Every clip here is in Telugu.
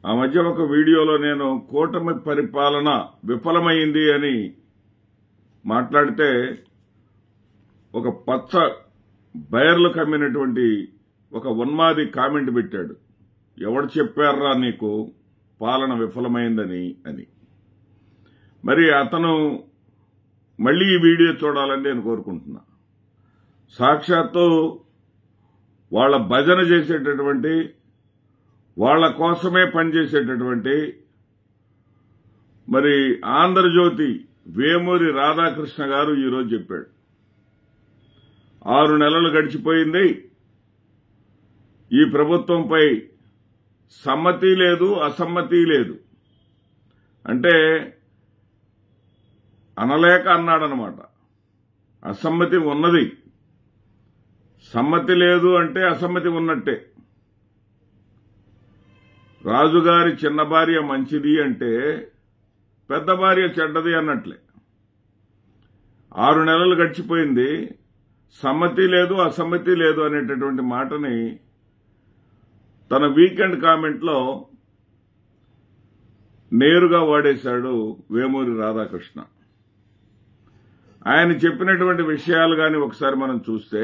ఆ మధ్య ఒక వీడియోలో నేను కూటమి పరిపాలన విఫలమైంది అని మాట్లాడితే ఒక పచ్చ బయర్లు కమ్మినటువంటి ఒక ఉన్మాది కామెంట్ పెట్టాడు. ఎవడు చెప్పారా నీకు పాలన విఫలమైందని అని. మరి అతను మళ్లీ ఈ వీడియో చూడాలని నేను కోరుకుంటున్నా. సాక్షాత్తు వాళ్ళ భజన చేసేటటువంటి, వాళ్ళ కోసమే పనిచేసేటటువంటి మరి ఆంధ్రజ్యోతి వేమూరి రాధాకృష్ణ గారు ఈరోజు చెప్పాడు. 6 నెలలు గడిచిపోయింది, ఈ ప్రభుత్వంపై సమ్మతి లేదు, అసమ్మతి లేదు. అంటే అనలేక అన్నాడనమాట. అసమ్మతి ఉన్నది, సమ్మతి లేదు అంటే అసమ్మతి ఉన్నట్టే. రాజుగారి చిన్న భార్య మంచిది అంటే పెద్ద భార్య చెడ్డది అన్నట్లే. 6 నెలలు గడిచిపోయింది, సమ్మతి లేదు, అసమ్మతి లేదు అనేటటువంటి మాటని తన వీకెండ్ కామెంట్లో నేరుగా వాడేశాడు వేమూరి రాధాకృష్ణ. ఆయన చెప్పినటువంటి విషయాలు గాని ఒకసారి మనం చూస్తే,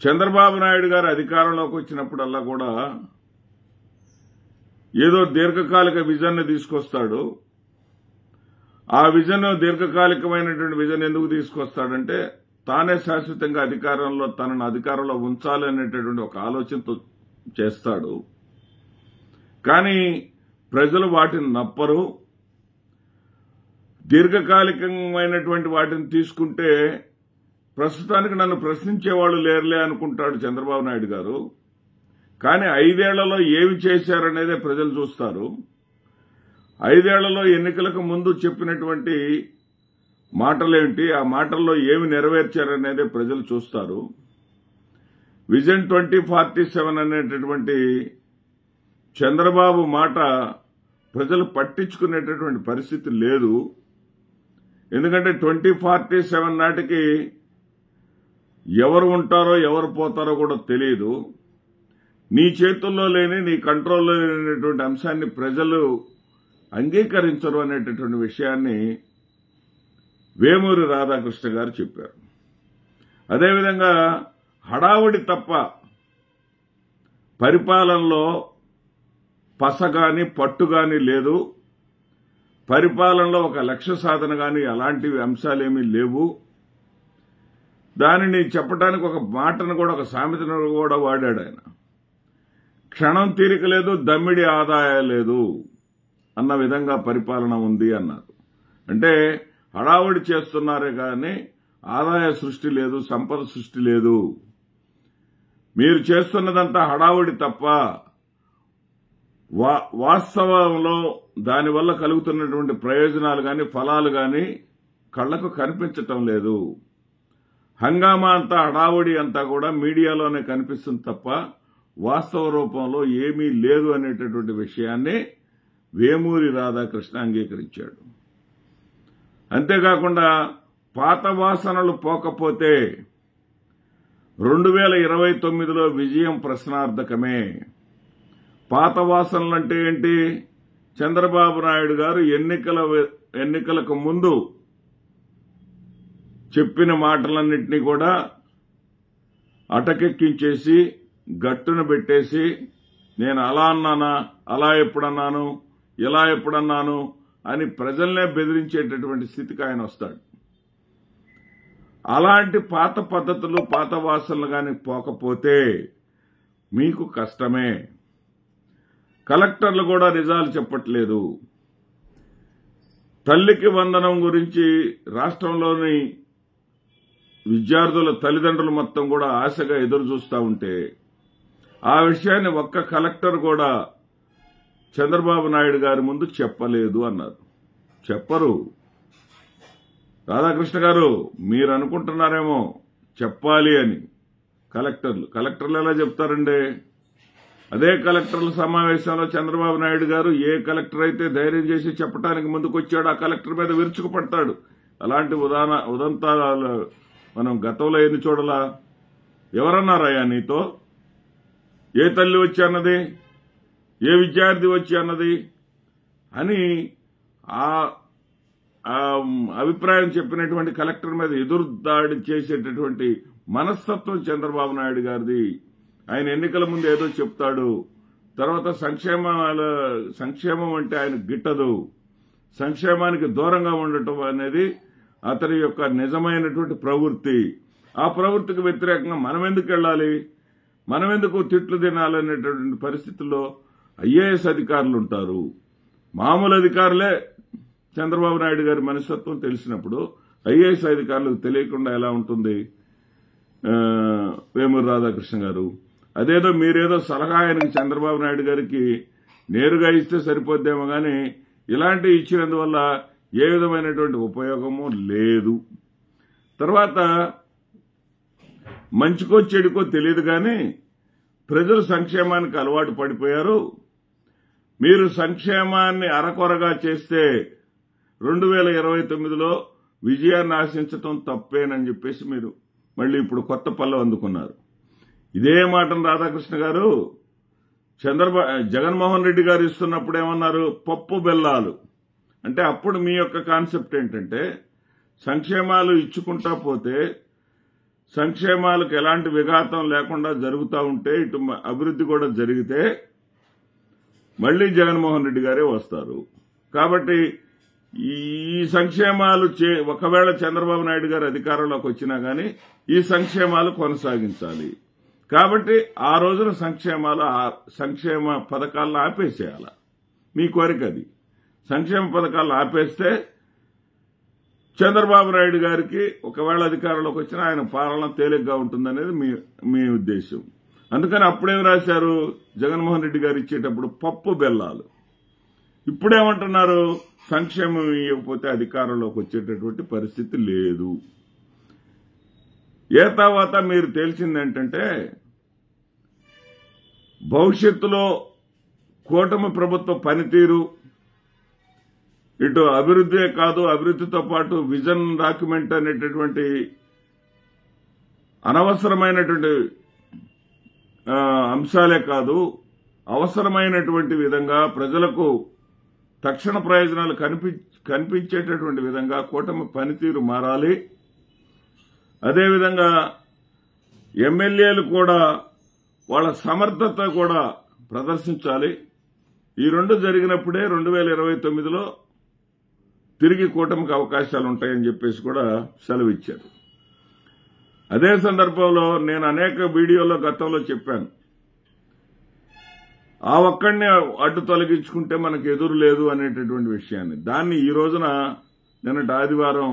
చంద్రబాబు నాయుడు గారు అధికారంలోకి వచ్చినప్పుడల్లా కూడా ఏదో దీర్ఘకాలిక విజన్ తీసుకొస్తాడు. ఆ విజన్ దీర్ఘకాలికమైనటువంటి విజన్ ఎందుకు తీసుకొస్తాడంటే తానే శాశ్వతంగా తనను అధికారంలో ఉంచాలి అనేటటువంటి ఒక ఆలోచనతో చేస్తాడు. కానీ ప్రజలు వాటిని నప్పరు. దీర్ఘకాలికమైనటువంటి వాటిని తీసుకుంటే ప్రస్తుతానికి నన్ను ప్రశ్నించేవాళ్లు లేరులే అనుకుంటాడు చంద్రబాబు నాయుడు గారు. కానీ 5 ఏళ్లలో ఏమి చేశారనేదే ప్రజలు చూస్తారు. 5 ఏళ్లలో ఎన్నికలకు ముందు చెప్పినటువంటి మాటలేంటి, ఆ మాటల్లో ఏమి నెరవేర్చారనేదే ప్రజలు చూస్తారు. విజన్ 2047 అనేటటువంటి చంద్రబాబు మాట ప్రజలు పట్టించుకునేటటువంటి పరిస్థితి లేదు. ఎందుకంటే 2047 నాటికి ఎవరు ఉంటారో ఎవరు పోతారో కూడా తెలియదు. నీ చేతుల్లో లేని, నీ కంట్రోల్లో లేనటువంటి అంశాన్ని ప్రజలు అంగీకరించరు అనేటటువంటి విషయాన్ని వేమూరి రాధాకృష్ణ గారు చెప్పారు. అదేవిధంగా హడావుడి తప్ప పరిపాలనలో పసగాని పట్టుగాని లేదు. పరిపాలనలో ఒక లక్ష్య సాధన గాని అలాంటివి అంశాలేమీ లేవు. దానిని చెప్పడానికి ఒక మాటను కూడా, ఒక సామెతను కూడా వాడాడు ఆయన. క్షణం తీరిక లేదు, దమ్మిడి ఆదాయం లేదు అన్న విధంగా పరిపాలన ఉంది అన్నారు. అంటే హడావుడి చేస్తున్నారే కానీ ఆదాయ సృష్టి లేదు, సంపద సృష్టి లేదు. మీరు చేస్తున్నదంతా హడావుడి తప్ప వాస్తవంలో దానివల్ల కలుగుతున్నటువంటి ప్రయోజనాలు గాని, ఫలాలు గాని కళ్లకు కనిపించటం లేదు. హంగామా అంతా, హడావుడి అంతా కూడా మీడియాలోనే కనిపిస్తుంది తప్ప వాస్తవ రూపంలో ఏమీ లేదు అనేటటువంటి విషయాన్ని వేమూరి రాధాకృష్ణ అంగీకరించాడు. అంతేకాకుండా పాత వాసనలు పోకపోతే 2029లో విజయం ప్రశ్నార్థకమే. పాత వాసనలంటే ఏంటి? చంద్రబాబు నాయుడు గారు ఎన్నికలకు ముందు చెప్పిన మాటలన్నింటినీ కూడా అటకెక్కించేసి గట్టున పెట్టేసి, నేను అలా అన్నానా, అలా ఎప్పుడన్నాను, ఇలా ఎప్పుడన్నాను అని ప్రజల్నే బెదిరించేటటువంటి స్థితికి ఆయన వస్తాడు. అలాంటి పాత పద్ధతులు, పాత వాసనలు గాని పోకపోతే మీకు కష్టమే. కలెక్టర్లు కూడా నిజాలు చెప్పట్లేదు. తల్లికి వందనం గురించి రాష్ట్రంలోని విద్యార్థుల తల్లిదండ్రులు మొత్తం కూడా ఆశగా ఎదురు చూస్తూ ఉంటే ఆ విషయాన్ని ఒక్క కలెక్టర్ కూడా చంద్రబాబు నాయుడు గారి ముందు చెప్పలేదు అన్నారు. చెప్పరు. రాధాకృష్ణ గారు, మీరు అనుకుంటున్నారేమో చెప్పాలి అని. కలెక్టర్లు ఎలా చెప్తారండి? అదే కలెక్టర్ల సమావేశంలో చంద్రబాబు నాయుడు గారు ఏ కలెక్టర్ అయితే ధైర్యం చేసి చెప్పడానికి ముందుకొచ్చాడో ఆ కలెక్టర్ మీద విరుచుకుపడతాడు. అలాంటి ఉదంతాలు మనం గతంలో ఎన్ని చూడలా? ఎవరన్నారయ్యా నీతో? ఏ తల్లి వచ్చి అన్నది? ఏ విద్యార్థి వచ్చి అన్నది అని ఆ అభిప్రాయం చెప్పినటువంటి కలెక్టర్ మీద ఎదురుదాడి చేసేటటువంటి మనస్తత్వం చంద్రబాబు నాయుడు గారిది. ఆయన ఎన్నికల ముందు ఏదో చెప్తాడు, తర్వాత సంక్షేమం అంటే ఆయన గిట్టదు, సంక్షేమానికి దూరంగా ఉండటం అనేది అతని యొక్క నిజమైనటువంటి ప్రవృత్తి. ఆ ప్రవృత్తికి వ్యతిరేకంగా మనం ఎందుకు వెళ్ళాలి, మనం ఎందుకు తిట్లు తినాలనేటటువంటి పరిస్థితుల్లో ఐఏఎస్ అధికారులు ఉంటారు. మామూలు అధికారులే చంద్రబాబు నాయుడు గారి మనస్తత్వం తెలిసినప్పుడు ఐఏఎస్ అధికారులకు తెలియకుండా ఎలా ఉంటుంది? వేమూరి రాధాకృష్ణ గారు అదేదో మీరేదో సలహా ఆయనకి చంద్రబాబు నాయుడు గారికి నేరుగా ఇస్తే సరిపోద్దేమో కానీ ఇలాంటివి ఇచ్చినందువల్ల ఏ విధమైనటువంటి ఉపయోగము లేదు. తర్వాత మంచికో చెడుకో తెలియదు కానీ ప్రజలు సంక్షేమానికి అలవాటు పడిపోయారు. మీరు సంక్షేమాన్ని అరకొరగా చేస్తే 2029లో విజయాన్ని ఆశించటం తప్పేనని చెప్పేసి మీరు మళ్ళీ ఇప్పుడు కొత్త పల్లవి అందుకున్నారు. ఇదే మాటను రాధాకృష్ణ గారు జగన్మోహన్ రెడ్డి గారు ఇస్తున్నప్పుడు ఏమన్నారు? పప్పు బెల్లాలు. అంటే అప్పుడు మీ యొక్క కాన్సెప్ట్ ఏంటంటే సంక్షేమాలు ఇచ్చుకుంటా పోతే సంక్షేమాలకు ఎలాంటి విఘాతం లేకుండా జరుగుతూ ఉంటే ఇటు అభివృద్ధి కూడా జరిగితే మళ్లీ జగన్మోహన్ రెడ్డి గారే వస్తారు. కాబట్టి ఈ సంక్షేమాలు ఒకవేళ చంద్రబాబు నాయుడు గారు అధికారంలోకి వచ్చినా గానీ ఈ సంక్షేమాలు కొనసాగించాలి. కాబట్టి ఆ రోజున సంక్షేమ పథకాలను ఆపేసేయాల. మీ కోరిక అది. సంక్షేమ పథకాలను ఆపేస్తే చంద్రబాబు నాయుడు గారికి ఒకవేళ అధికారంలోకి వచ్చినా ఆయన పాలన తేలిగ్గా ఉంటుందనేది మీ ఉద్దేశం. అందుకని అప్పుడేం రాశారు? జగన్మోహన్ రెడ్డి గారు ఇచ్చేటప్పుడు పప్పు బెల్లాలు. ఇప్పుడేమంటున్నారు? సంక్షేమం ఇవ్వకపోతే అధికారంలోకి వచ్చేటటువంటి పరిస్థితి లేదు. ఏ తర్వాత మీరు తేల్చిందేంటంటే భవిష్యత్తులో కూటమి ప్రభుత్వ పనితీరు ఇటు అభివృద్ధే కాదు, అభివృద్ధితో పాటు విజన్ డాక్యుమెంట్ అనేటటువంటి అనవసరమైనటువంటి అంశాలే కాదు, అవసరమైనటువంటి విధంగా ప్రజలకు తక్షణ ప్రయోజనాలు కనిపించేటటువంటి విధంగా కూటమి పనితీరు మారాలి. అదేవిధంగా ఎమ్మెల్యేలు కూడా వాళ్ళ సమర్థత కూడా ప్రదర్శించాలి. ఈ రెండు జరిగినప్పుడే 2029లో తిరిగి కూటమికి అవకాశాలు ఉంటాయని చెప్పేసి కూడా సెలవిచ్చారు. అదే సందర్భంలో నేను అనేక వీడియోలో గతంలో చెప్పాను, ఆ ఒక్కడిని అడ్డు తొలగించుకుంటే మనకు ఎదురు లేదు అనేటటువంటి విషయాన్ని. దాన్ని ఈ రోజున నిన్నటి ఆదివారం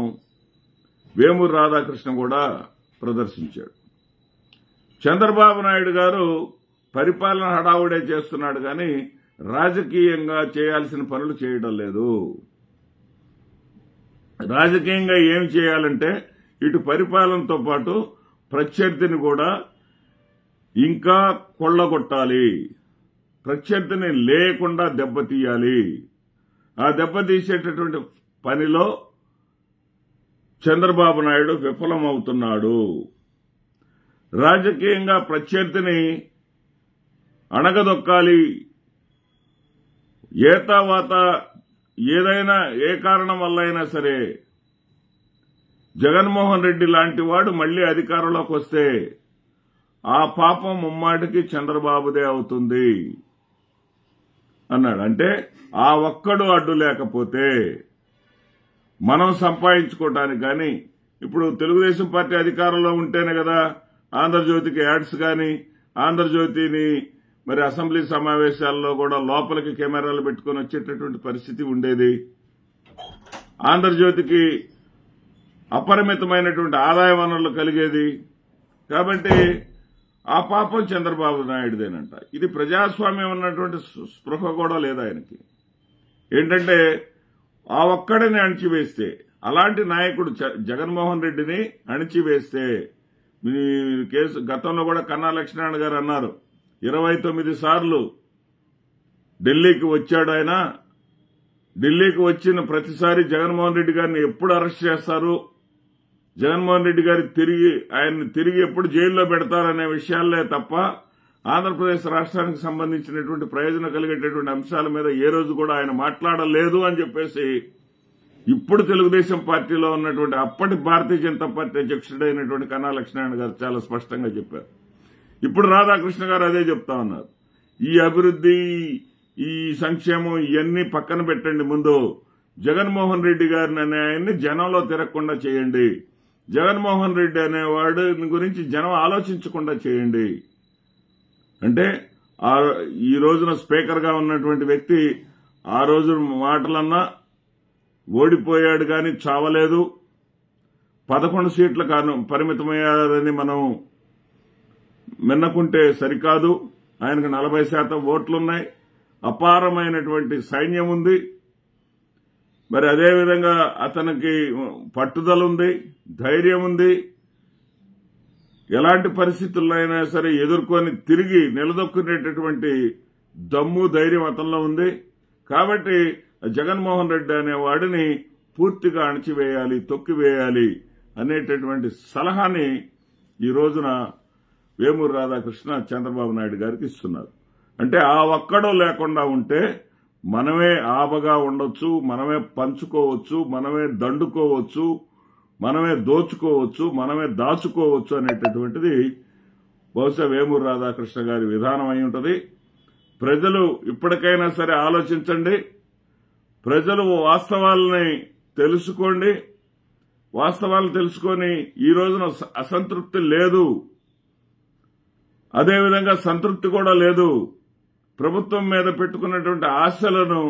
వేమూరి రాధాకృష్ణ కూడా ప్రదర్శించాడు. చంద్రబాబు నాయుడు గారు పరిపాలన హడావుడే చేస్తున్నాడు కానీ రాజకీయంగా చేయాల్సిన పనులు చేయడం లేదు. రాజకీయంగా ఏం చేయాలంటే ఇటు పరిపాలనతో పాటు ప్రత్యర్థిని కూడా ఇంకా కొల్లగొట్టాలి, ప్రత్యర్థిని లేకుండా దెబ్బతీయాలి. ఆ దెబ్బతీసేటటువంటి పనిలో చంద్రబాబు నాయుడు విఫలమవుతున్నాడు. రాజకీయంగా ప్రత్యర్థిని అణగదొక్కాలి. ఏ తర్వాత ఏదైనా ఏ కారణం వల్ల అయినా సరే జగన్మోహన్ రెడ్డి లాంటి వాడు మళ్లీ అధికారంలోకి వస్తే ఆ పాపం ముమ్మాటికి చంద్రబాబుదే అవుతుంది అన్నాడు. అంటే ఆ ఒక్కడు అడ్డు లేకపోతే మనం సంపాదించుకోవటానికి కానీ, ఇప్పుడు తెలుగుదేశం పార్టీ అధికారంలో ఉంటేనే కదా ఆంధ్రజ్యోతికి యాడ్స్ కానీ, ఆంధ్రజ్యోతిని మరి అసెంబ్లీ సమావేశాల్లో కూడా లోపలికి కెమెరాలు పెట్టుకుని వచ్చేటటువంటి పరిస్థితి ఉండేది. ఆంధ్రజ్యోతికి అపరిమితమైనటువంటి ఆదాయ వనరులు కలిగేది. కాబట్టి ఆ పాపం చంద్రబాబు నాయుడుదేనంట. ఇది ప్రజాస్వామ్యం ఉన్నటువంటి స్పృహ కూడా లేదు ఆయనకి. ఏంటంటే ఆ ఒక్కడిని అణిచివేస్తే, అలాంటి నాయకుడు జగన్మోహన్ రెడ్డిని అణిచివేస్తే, కేసు గతంలో కూడా కన్నా లక్ష్మీనారాయణ గారు అన్నారు 29 సార్లు ఢిల్లీకి వచ్చాడు ఆయన. ఢిల్లీకి వచ్చిన ప్రతిసారి జగన్మోహన్ రెడ్డి గారిని ఎప్పుడు అరెస్ట్ చేస్తారు, జగన్మోహన్ రెడ్డి గారి ఆయన్ని తిరిగి ఎప్పుడు జైల్లో పెడతారనే విషయాలే తప్ప ఆంధ్రప్రదేశ్ రాష్ట్రానికి సంబంధించినటువంటి ప్రయోజనం కలిగేటటువంటి అంశాల మీద ఏ రోజు కూడా ఆయన మాట్లాడలేదు అని చెప్పేసి ఇప్పుడు తెలుగుదేశం పార్టీలో ఉన్నటువంటి అప్పటి భారతీయ జనతా పార్టీ అధ్యక్షుడైనటువంటి కన్నా లక్ష్మీనారాయణ గారు చాలా స్పష్టంగా చెప్పారు. ఇప్పుడు రాధాకృష్ణ గారు అదే చెప్తా ఉన్నారు. ఈ అభివృద్ధి, ఈ సంక్షేమం ఇవన్నీ పక్కన పెట్టండి, ముందు జగన్మోహన్ రెడ్డి గారిని అనే ఆయన్ని జనంలో తిరగకుండా చేయండి, జగన్మోహన్ రెడ్డి అనేవాడు గురించి జనం ఆలోచించకుండా చేయండి. అంటే ఈ రోజున స్పీకర్ గా ఉన్నటువంటి వ్యక్తి ఆ రోజు మాటలన్నా ఓడిపోయాడు కానీ చావలేదు, 11 సీట్లకు పరిమితమయ్యారని మనం మిన్నకుంటే సరికాదు. ఆయనకు 40% ఓట్లున్నాయి, అపారమైనటువంటి సైన్యం ఉంది. మరి అదేవిధంగా అతనికి పట్టుదల ఉంది, ధైర్యం ఉంది. ఎలాంటి పరిస్థితులైనా సరే ఎదుర్కొని తిరిగి నిలదొక్కునేటటువంటి దమ్ము, ధైర్యం అతనిలో ఉంది. కాబట్టి జగన్మోహన్ రెడ్డి అనే వాడిని పూర్తిగా అణచివేయాలి, తొక్కివేయాలి అనేటటువంటి సలహాని ఈ రోజున వేమూరు రాధాకృష్ణ చంద్రబాబు నాయుడు గారికి ఇస్తున్నారు. అంటే ఆ ఒక్కడో లేకుండా ఉంటే మనమే ఆబగా ఉండొచ్చు, మనమే పంచుకోవచ్చు, మనమే దండుకోవచ్చు, మనమే దోచుకోవచ్చు, మనమే దాచుకోవచ్చు అనేటటువంటిది బహుశా వేమూరు రాధాకృష్ణ గారి విధానం అయి ఉంటుంది. ప్రజలు ఇప్పటికైనా సరే ఆలోచించండి, ప్రజలు వాస్తవాలని తెలుసుకోండి. వాస్తవాలు తెలుసుకొని ఈ రోజున అసంతృప్తి లేదు, అదేవిధంగా సంతృప్తి కూడా లేదు. ప్రభుత్వం మీద పెట్టుకున్నటువంటి ఆశలను